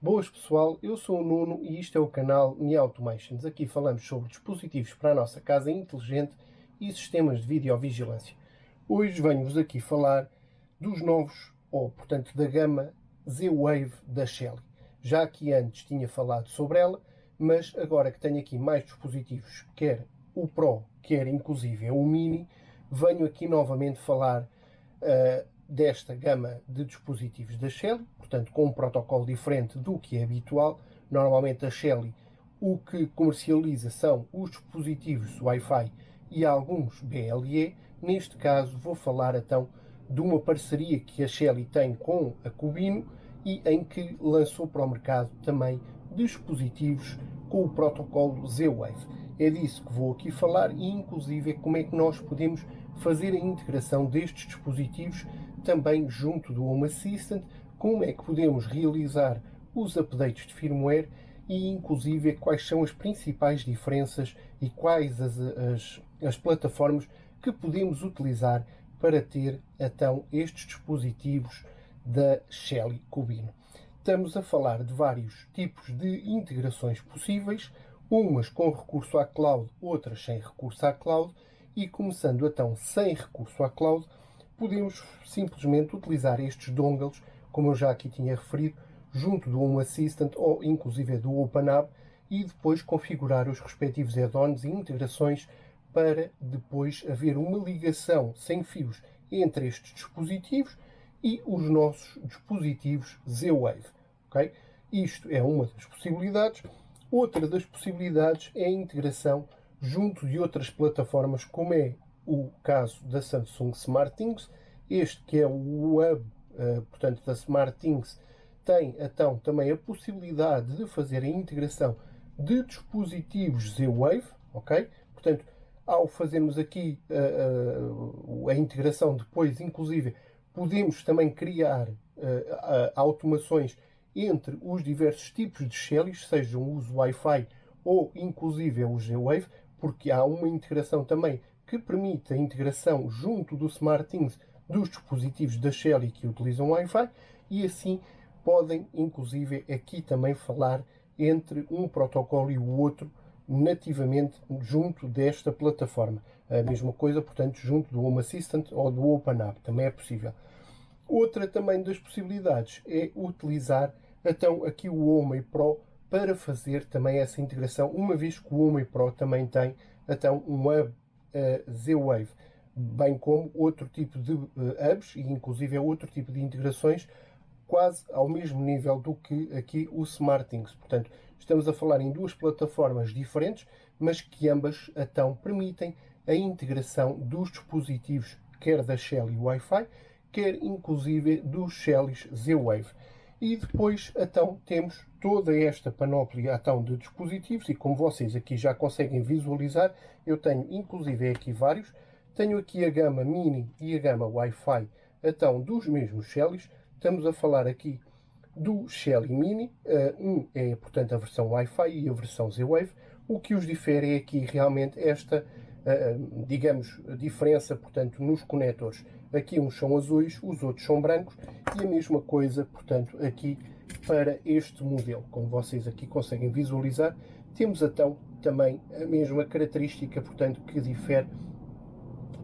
Boas pessoal, eu sou o Nuno e isto é o canal Me Automations. Aqui falamos sobre dispositivos para a nossa casa inteligente e sistemas de videovigilância. Hoje venho-vos aqui falar dos novos, ou portanto da gama Z-Wave da Shelly. Já aqui antes tinha falado sobre ela, mas agora que tenho aqui mais dispositivos, quer o Pro, quer inclusive o Mini, venho aqui novamente falar desta gama de dispositivos da Shelly, portanto com um protocolo diferente do que é habitual. Normalmente a Shelly o que comercializa são os dispositivos Wi-Fi e alguns BLE. Neste caso vou falar então de uma parceria que a Shelly tem com a Qubino e em que lançou para o mercado também dispositivos com o protocolo Z-Wave. É disso que vou aqui falar e inclusive como é que nós podemos fazer a integração destes dispositivos também junto do Home Assistant, como é que podemos realizar os updates de firmware e inclusive quais são as principais diferenças e quais as plataformas que podemos utilizar para ter então estes dispositivos da Shelly Qubino. Estamos a falar de vários tipos de integrações possíveis, umas com recurso à cloud, outras sem recurso à cloud, e começando então sem recurso à cloud, podemos simplesmente utilizar estes dongles, como eu já aqui tinha referido, junto do Home Assistant ou inclusive do OpenHub, e depois configurar os respectivos add-ons e integrações para depois haver uma ligação sem fios entre estes dispositivos e os nossos dispositivos Z-Wave. Okay? Isto é uma das possibilidades. Outra das possibilidades é a integração junto de outras plataformas, como é o caso da Samsung SmartThings. Este que é o hub, portanto, da SmartThings, tem então também a possibilidade de fazer a integração de dispositivos Z-Wave, ok? Portanto, ao fazermos aqui a integração depois, inclusive, podemos também criar automações entre os diversos tipos de Shellys, sejam os Wi-Fi ou inclusive o Z-Wave, porque há uma integração também que permite a integração junto do SmartThings dos dispositivos da Shelly que utilizam Wi-Fi e assim podem inclusive aqui também falar entre um protocolo e o outro nativamente junto desta plataforma. A mesma coisa, portanto, junto do Home Assistant ou do OpenHub, também é possível. Outra também das possibilidades é utilizar então aqui o Home Pro para fazer também essa integração, uma vez que o Home Pro também tem então um hub Z-Wave, bem como outro tipo de hubs e inclusive é outro tipo de integrações quase ao mesmo nível do que aqui o SmartThings. Portanto, estamos a falar em duas plataformas diferentes, mas que ambas então permitem a integração dos dispositivos quer da Shelly Wi-Fi, quer inclusive dos Shellys Z-Wave. E depois então temos toda esta panóplia então, de dispositivos e como vocês aqui já conseguem visualizar, eu tenho inclusive aqui vários. Tenho aqui a gama Mini e a gama Wi-Fi então, dos mesmos Shellys. Estamos a falar aqui do Shelly Mini, um é portanto a versão Wi-Fi e a versão Z-Wave. O que os difere é aqui realmente esta, digamos, diferença portanto nos conectores. Aqui uns são azuis, os outros são brancos e a mesma coisa portanto aqui para este modelo. Como vocês aqui conseguem visualizar, temos então também a mesma característica portanto que difere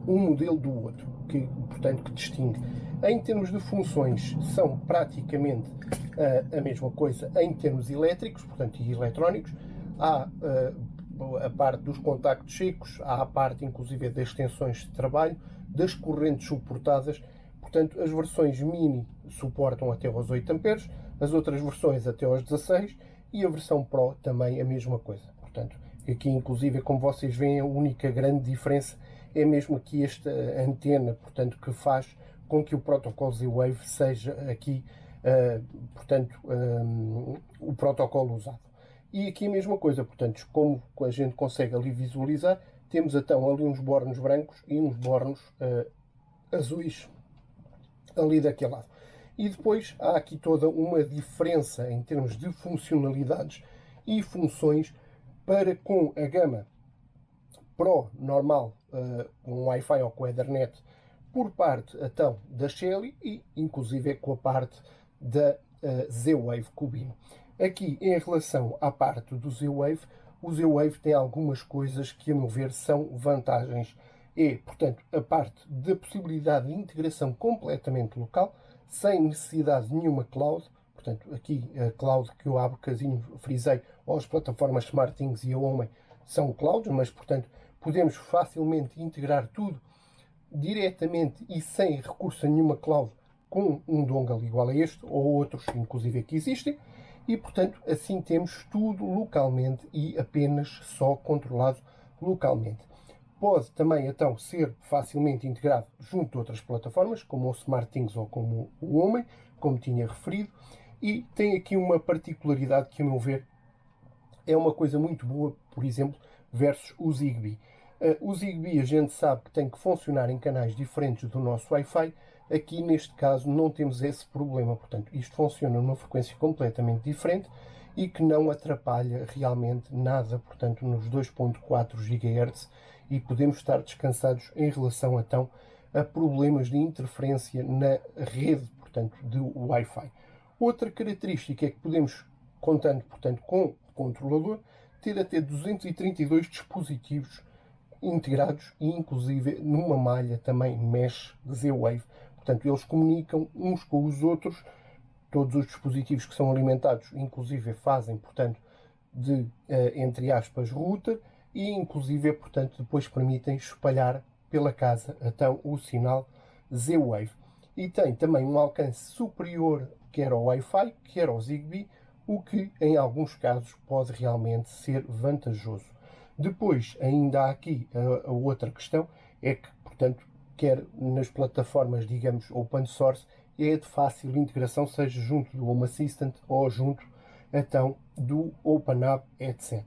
um modelo do outro, que portanto que distingue. Em termos de funções, são praticamente a mesma coisa em termos elétricos, portanto, e eletrónicos. Há a parte dos contactos secos, há a parte inclusive das extensões de trabalho, das correntes suportadas. Portanto, as versões Mini suportam até aos 8 amperes, as outras versões até aos 16 e a versão Pro também a mesma coisa. Portanto, aqui inclusive, como vocês veem, a única grande diferença é mesmo aqui esta antena, portanto, que faz com que o protocolo Z-Wave seja aqui, portanto, o protocolo usado. E aqui a mesma coisa, portanto, como a gente consegue ali visualizar, temos então ali uns bornos brancos e uns bornos azuis ali daquele lado. E depois há aqui toda uma diferença em termos de funcionalidades e funções para com a gama Pro normal, com Wi-Fi ou com Ethernet, por parte então da Shelly e inclusive com a parte da Z-Wave Qubino. Aqui, em relação à parte do Z-Wave, o Z-Wave tem algumas coisas que, a meu ver, são vantagens. É, portanto, a parte da possibilidade de integração completamente local, sem necessidade de nenhuma cloud. Portanto, aqui a cloud que eu há bocadinho frisei, ou as plataformas SmartThings e a Homem, são clouds, mas, portanto, podemos facilmente integrar tudo diretamente e sem recurso a nenhuma cloud com um dongle igual a este, ou outros, inclusive, que existem. E, portanto, assim temos tudo localmente e apenas só controlado localmente. Pode também, então, ser facilmente integrado junto de outras plataformas, como o SmartThings ou como o Homem, como tinha referido, e tem aqui uma particularidade que, a meu ver, é uma coisa muito boa, por exemplo, versus o Zigbee. O Zigbee a gente sabe que tem que funcionar em canais diferentes do nosso Wi-Fi. Aqui, neste caso, não temos esse problema. Portanto, isto funciona numa frequência completamente diferente e que não atrapalha realmente nada, portanto, nos 2.4 GHz, e podemos estar descansados em relação, então, a problemas de interferência na rede, portanto, do Wi-Fi. Outra característica é que podemos, contando, portanto, com o controlador, ter até 232 dispositivos integrados e, inclusive, numa malha também mesh Z-Wave. Portanto, eles comunicam uns com os outros. Todos os dispositivos que são alimentados, inclusive, fazem, portanto, de, entre aspas, router e, inclusive, portanto, depois permitem espalhar pela casa, então, o sinal Z-Wave. E tem também um alcance superior quer ao Wi-Fi, quer ao Zigbee, o que, em alguns casos, pode realmente ser vantajoso. Depois, ainda há aqui a outra questão, é que, portanto, quer nas plataformas, digamos, open source, é de fácil integração, seja junto do Home Assistant ou junto, então, do OpenHub, etc.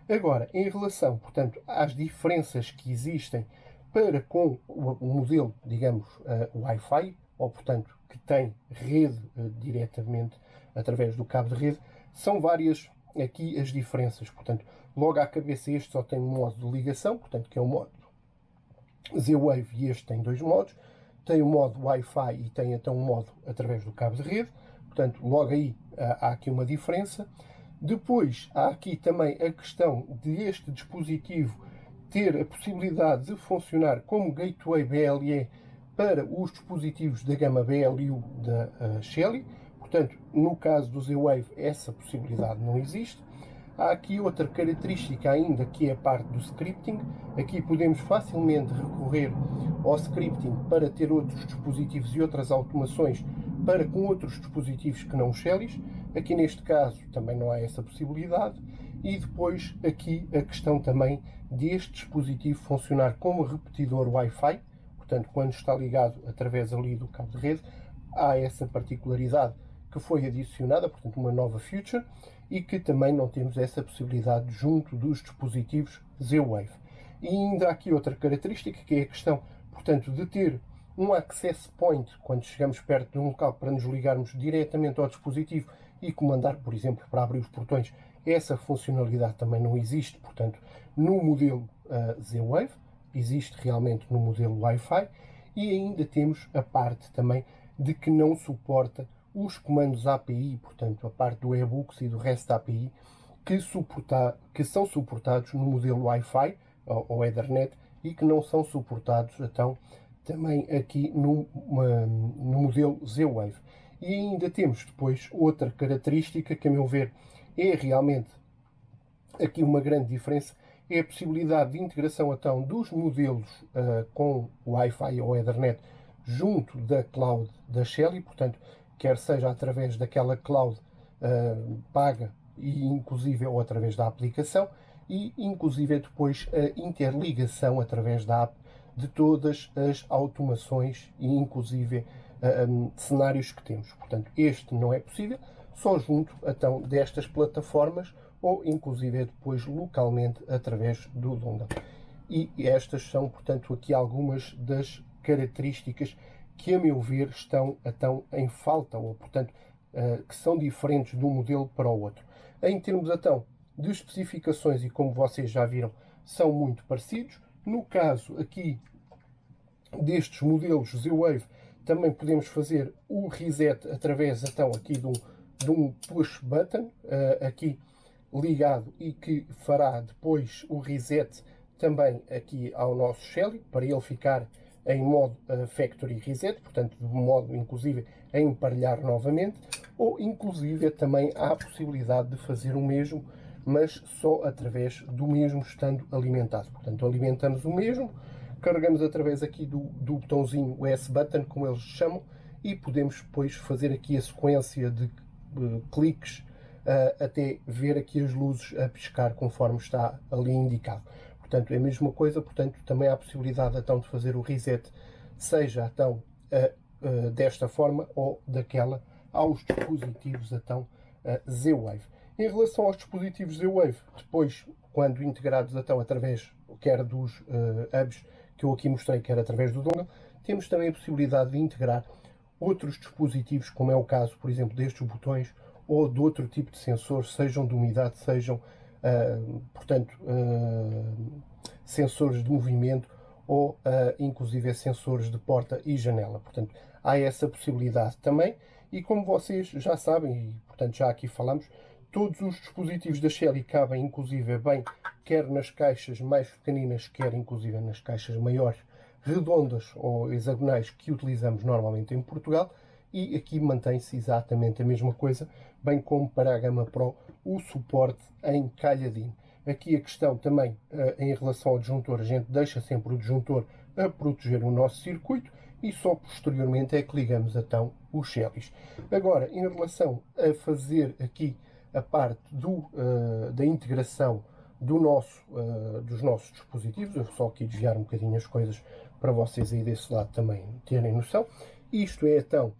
Agora, em relação, portanto, às diferenças que existem para com o modelo, digamos, Wi-Fi, ou, portanto, que tem rede diretamente através do cabo de rede, são várias aqui as diferenças. Portanto, logo à cabeça este só tem um modo de ligação, portanto, que é o modo Z-Wave, e este tem dois modos. Tem o modo Wi-Fi e tem então um modo através do cabo de rede. Portanto, logo aí há aqui uma diferença. Depois, há aqui também a questão de este dispositivo ter a possibilidade de funcionar como gateway BLE para os dispositivos da gama BLU da Shelly. Portanto, no caso do Z-Wave, essa possibilidade não existe. Há aqui outra característica ainda, que é a parte do scripting. Aqui podemos facilmente recorrer ao scripting para ter outros dispositivos e outras automações para com outros dispositivos que não os Shellys. Aqui neste caso também não há essa possibilidade. E depois aqui a questão também deste dispositivo funcionar como repetidor Wi-Fi. Portanto, quando está ligado através ali do cabo de rede, há essa particularidade que foi adicionada, portanto uma nova feature, e que também não temos essa possibilidade junto dos dispositivos Z-Wave. E ainda há aqui outra característica, que é a questão, portanto, de ter um access point quando chegamos perto de um local para nos ligarmos diretamente ao dispositivo e comandar, por exemplo, para abrir os portões. Essa funcionalidade também não existe, portanto, no modelo Z-Wave, existe realmente no modelo Wi-Fi, e ainda temos a parte também de que não suporta os comandos API, portanto, a parte do eBooks e do REST API, que são suportados no modelo Wi-Fi ou Ethernet e que não são suportados, então, também aqui no modelo Z-Wave. E ainda temos depois outra característica que, a meu ver, é realmente aqui uma grande diferença, é a possibilidade de integração, então, dos modelos com Wi-Fi ou Ethernet junto da cloud da Shelly, portanto, quer seja através daquela cloud paga e inclusive ou através da aplicação, e inclusive depois a interligação através da app de todas as automações e inclusive cenários que temos. Portanto, este não é possível, só junto então destas plataformas ou inclusive depois localmente através do dongle. E estas são, portanto, aqui algumas das características que, a meu ver, estão então em falta, ou, portanto, que são diferentes de um modelo para o outro. Em termos, então, de especificações, e como vocês já viram, são muito parecidos. No caso aqui destes modelos Z-Wave, também podemos fazer o reset através, então, aqui de um push button aqui ligado e que fará depois o reset também aqui ao nosso Shelly, para ele ficar em modo Factory Reset, portanto, de modo inclusive a emparelhar novamente, ou inclusive também há a possibilidade de fazer o mesmo, mas só através do mesmo estando alimentado. Portanto, alimentamos o mesmo, carregamos através aqui do botãozinho, o S-Button, como eles chamam, e podemos depois fazer aqui a sequência de cliques até ver aqui as luzes a piscar conforme está ali indicado. Portanto, é a mesma coisa, portanto, também há a possibilidade então de fazer o reset, seja então desta forma ou daquela, aos dispositivos então Z-Wave. Em relação aos dispositivos Z-Wave, depois, quando integrados então através, quer dos hubs que eu aqui mostrei, quer através do dongle, temos também a possibilidade de integrar outros dispositivos, como é o caso, por exemplo, destes botões, ou de outro tipo de sensores, sejam de umidade, sejam portanto, sensores de movimento ou inclusive sensores de porta e janela. Portanto, há essa possibilidade também. E como vocês já sabem, e portanto já aqui falamos, todos os dispositivos da Shelly cabem inclusive bem, quer nas caixas mais pequeninas, quer inclusive nas caixas maiores, redondas ou hexagonais que utilizamos normalmente em Portugal. E aqui mantém-se exatamente a mesma coisa, bem como para a gama Pro, o suporte em calhadinho. Aqui a questão também, em relação ao disjuntor, a gente deixa sempre o disjuntor a proteger o nosso circuito e só posteriormente é que ligamos então os Shellys. Agora, em relação a fazer aqui a parte da integração dos nossos dispositivos, eu vou só aqui desviar um bocadinho as coisas para vocês aí desse lado também terem noção. Isto é então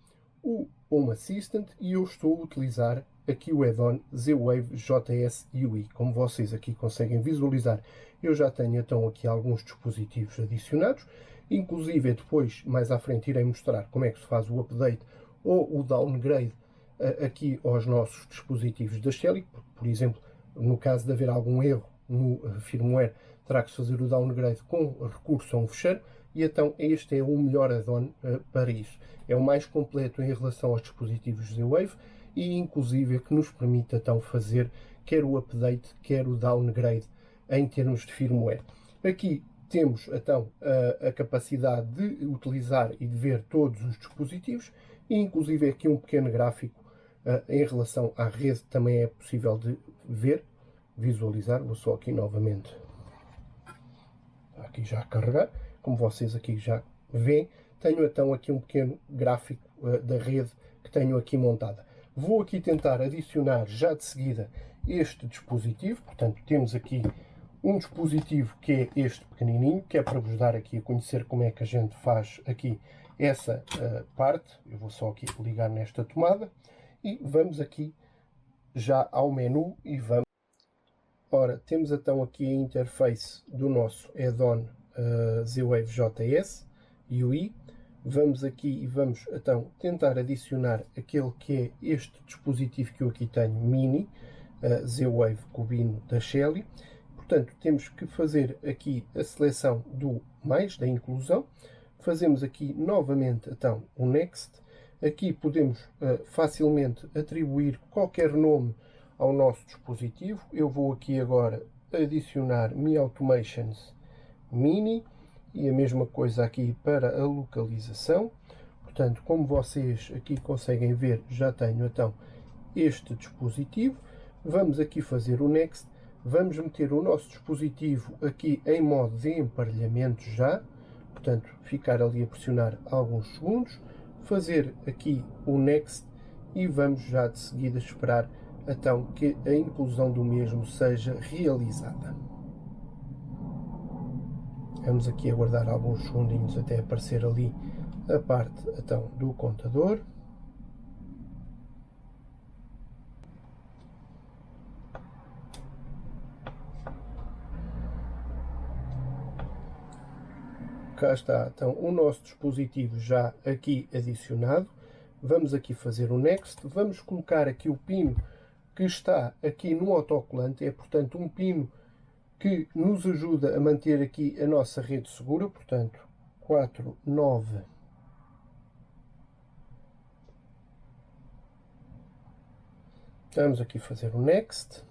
o Home Assistant e eu estou a utilizar aqui o add-on Z-Wave JS UI. Como vocês aqui conseguem visualizar, eu já tenho então aqui alguns dispositivos adicionados, inclusive depois, mais à frente, irei mostrar como é que se faz o update ou o downgrade aqui aos nossos dispositivos da Shelly. Por exemplo, no caso de haver algum erro no firmware, terá que se fazer o downgrade com recurso a um fecheiro. E então este é o melhor add-on para isso. É o mais completo em relação aos dispositivos Z-Wave e inclusive que nos permite então fazer quer o update, quer o downgrade em termos de firmware. Aqui temos então a capacidade de utilizar e de ver todos os dispositivos e inclusive aqui um pequeno gráfico em relação à rede também é possível de ver, visualizar. Vou só aqui novamente, aqui já a carregar. Como vocês aqui já veem, tenho então aqui um pequeno gráfico da rede que tenho aqui montada. Vou aqui tentar adicionar já de seguida este dispositivo. Portanto, temos aqui um dispositivo que é este pequenininho, que é para vos dar aqui a conhecer como é que a gente faz aqui essa parte. Eu vou só aqui ligar nesta tomada e vamos aqui já ao menu e vamos. Ora, temos então aqui a interface do nosso add-on Z-Wave JS UI. Vamos aqui e vamos então tentar adicionar aquele que é este dispositivo que eu aqui tenho, mini, Z-Wave Cubino da Shelly. Portanto, temos que fazer aqui a seleção do mais, da inclusão. Fazemos aqui novamente então o Next. Aqui podemos facilmente atribuir qualquer nome ao nosso dispositivo. Eu vou aqui agora adicionar Mi Automations Mini e a mesma coisa aqui para a localização. Portanto, como vocês aqui conseguem ver, já tenho então este dispositivo. Vamos aqui fazer o Next. Vamos meter o nosso dispositivo aqui em modo de emparelhamento já. Portanto, ficar ali a pressionar alguns segundos. Fazer aqui o Next e vamos já de seguida esperar então que a inclusão do mesmo seja realizada. Vamos aqui aguardar alguns segundinhos até aparecer ali a parte então do contador. Cá está então o nosso dispositivo já aqui adicionado. Vamos aqui fazer o Next. Vamos colocar aqui o pino que está aqui no autocolante. É portanto um pino que nos ajuda a manter aqui a nossa rede segura. Portanto 49. 49. Vamos aqui fazer o Next.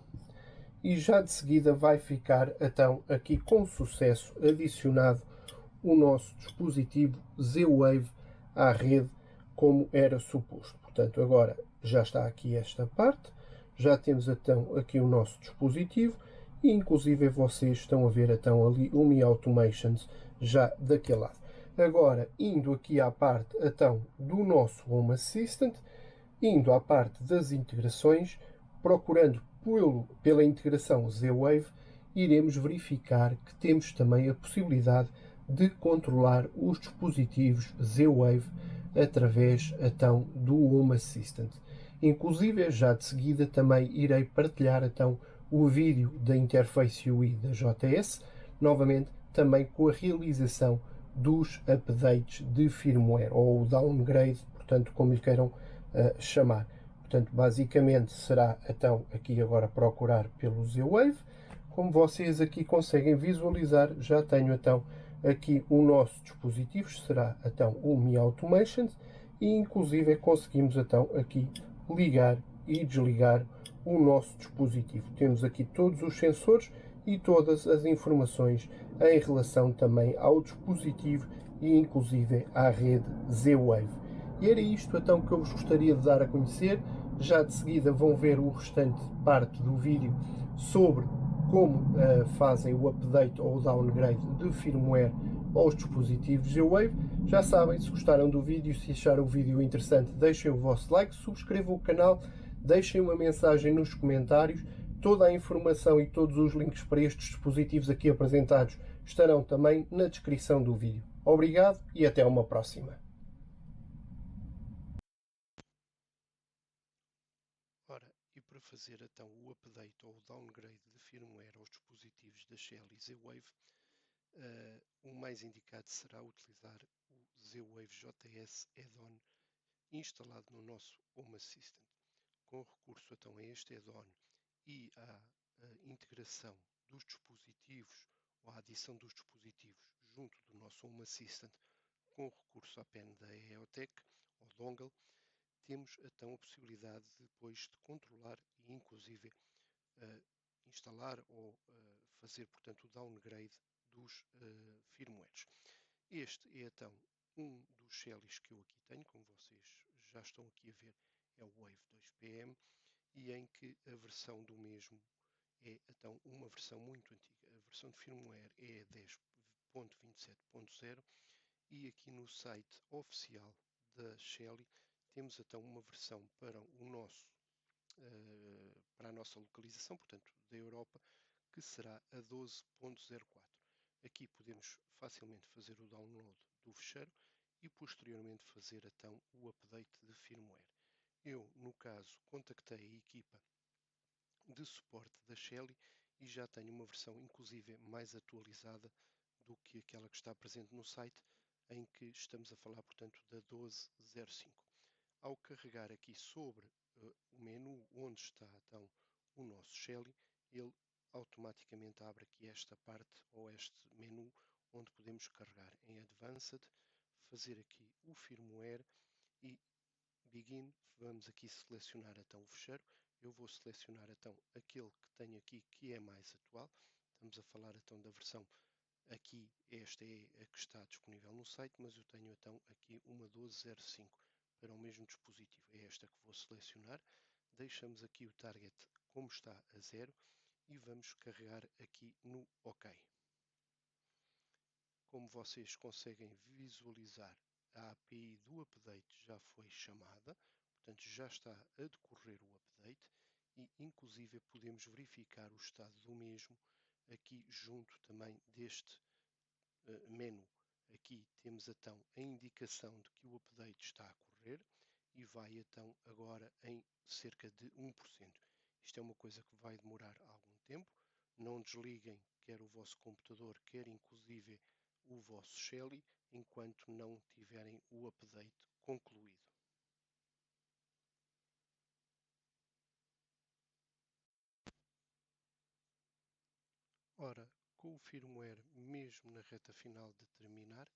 E já de seguida vai ficar então aqui com sucesso adicionado o nosso dispositivo Z-Wave à rede como era suposto. Portanto, agora já está aqui esta parte, já temos então aqui o nosso dispositivo e inclusive vocês estão a ver então ali o Mi Automations já daquele lado. Agora, indo aqui à parte então do nosso Home Assistant, indo à parte das integrações, procurando pela integração Z-Wave, iremos verificar que temos também a possibilidade de controlar os dispositivos Z-Wave através então do Home Assistant. Inclusive, já de seguida também irei partilhar então o vídeo da interface UI da JS, novamente também com a realização dos updates de firmware ou o downgrade, portanto, como lhe queiram chamar. Portanto, basicamente será então aqui agora procurar pelo Z-Wave. Como vocês aqui conseguem visualizar, já tenho então aqui o nosso dispositivo, será então o Mi Automation, e inclusive conseguimos então aqui ligar e desligar o nosso dispositivo. Temos aqui todos os sensores e todas as informações em relação também ao dispositivo e inclusive à rede Z-Wave. E era isto então que eu vos gostaria de dar a conhecer. Já de seguida vão ver o restante parte do vídeo sobre como fazem o update ou o downgrade de firmware aos dispositivos Z-Wave. Já sabem, se gostaram do vídeo, se acharam o vídeo interessante, deixem o vosso like, subscrevam o canal, deixem uma mensagem nos comentários. Toda a informação e todos os links para estes dispositivos aqui apresentados estarão também na descrição do vídeo. Obrigado e até uma próxima. Ora, e para fazer então o update ou o downgrade de firmware aos dispositivos da Shell e Z-Wave, o mais indicado será utilizar o Z-Wave JS Add-on instalado no nosso Home Assistant. Com recurso então a este add-on e à integração dos dispositivos ou à adição dos dispositivos junto do nosso Home Assistant com recurso à pen da EOTech ou dongle, temos então a possibilidade depois de controlar e inclusive instalar ou fazer portanto o downgrade dos firmwares. Este é então um dos shellies que eu aqui tenho, como vocês já estão aqui a ver, é o Wave 2PM, e em que a versão do mesmo é então uma versão muito antiga. A versão de firmware é 10.27.0 e aqui no site oficial da Shelly temos então uma versão para para a nossa localização, portanto da Europa, que será a 12.04. Aqui podemos facilmente fazer o download do fecheiro e posteriormente fazer então o update de firmware. Eu, no caso, contactei a equipa de suporte da Shelly e já tenho uma versão inclusive mais atualizada do que aquela que está presente no site, em que estamos a falar, portanto, da 12.05. Ao carregar aqui sobre o menu onde está então o nosso Shelly, ele automaticamente abre aqui esta parte ou este menu onde podemos carregar em Advanced, fazer aqui o firmware e Begin. Vamos aqui selecionar então o fecheiro. Eu vou selecionar então aquele que tenho aqui que é mais atual. Estamos a falar então da versão aqui, esta é a que está disponível no site, mas eu tenho então aqui uma 12.05 para o mesmo dispositivo. É esta que vou selecionar. Deixamos aqui o target como está a 0 e vamos carregar aqui no OK. Como vocês conseguem visualizar, a API do update já foi chamada, portanto já está a decorrer o update e inclusive podemos verificar o estado do mesmo aqui junto também deste menu. Aqui temos então a indicação de que o update está a correr e vai então agora em cerca de 1%. Isto é uma coisa que vai demorar algum tempo. Não desliguem quer o vosso computador, quer inclusive o vosso Shelly, enquanto não tiverem o update concluído. Ora, com o firmware mesmo na reta final de terminar,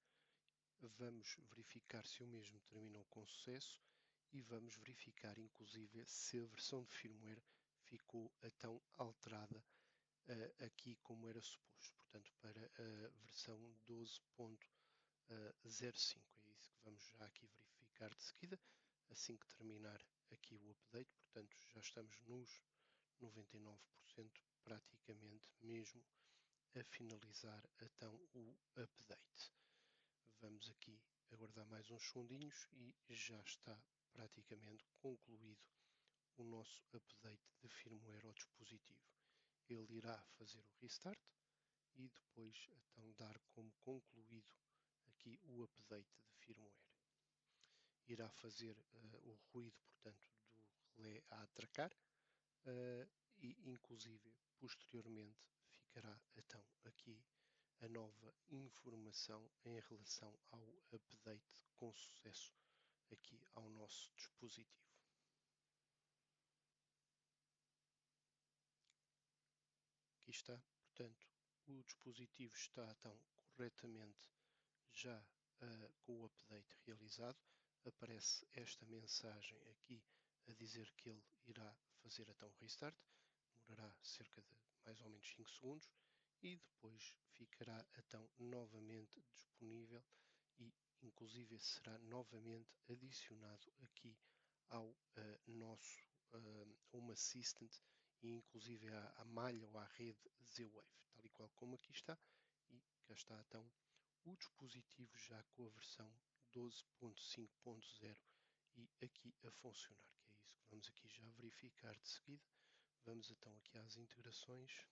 vamos verificar se o mesmo terminou com sucesso e vamos verificar inclusive se a versão de firmware ficou tão alterada aqui como era suposto, portanto para a versão 12.05. É isso que vamos já aqui verificar de seguida, assim que terminar aqui o update, portanto já estamos nos 99% praticamente mesmo a finalizar então o update. Vamos aqui aguardar mais uns segundinhos e já está praticamente concluído o nosso update de firmware ao dispositivo. Ele irá fazer o restart e depois então dar como concluído aqui o update de firmware. Irá fazer o ruído, portanto, do relé a atracar e inclusive posteriormente ficará então aqui a nova informação em relação ao update com sucesso aqui ao nosso dispositivo. Aqui está, portanto, o dispositivo está então corretamente já com o update realizado. Aparece esta mensagem aqui a dizer que ele irá fazer então o restart. Demorará cerca de mais ou menos 5 segundos e depois ficará então novamente disponível e inclusive será novamente adicionado aqui ao nosso Home Assistant e inclusive à malha ou à rede Z-Wave, tal e qual como aqui está, e cá está então o dispositivo já com a versão 12.5.0 e aqui a funcionar, que é isso que vamos aqui já verificar de seguida. Vamos então aqui às integrações,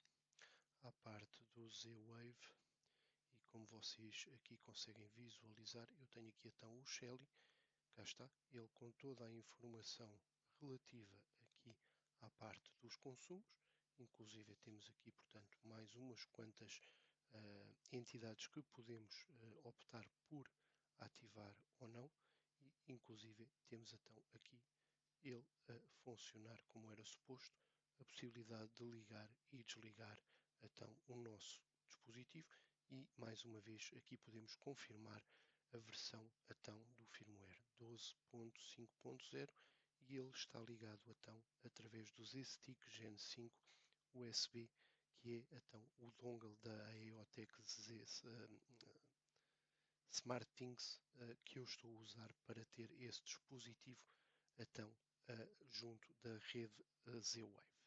à parte do Z-Wave, e como vocês aqui conseguem visualizar, eu tenho aqui então o Shelly, cá está, ele com toda a informação relativa aqui à parte dos consumos, inclusive temos aqui, portanto, mais umas quantas entidades que podemos optar por ativar ou não, e inclusive temos então aqui ele a funcionar como era suposto, a possibilidade de ligar e desligar então o nosso dispositivo e mais uma vez aqui podemos confirmar a versão então do firmware 12.5.0 e ele está ligado então através do Z-Stick Gen 5 USB, que é então o dongle da AEOTech SmartThings que eu estou a usar para ter esse dispositivo então junto da rede Z-Wave.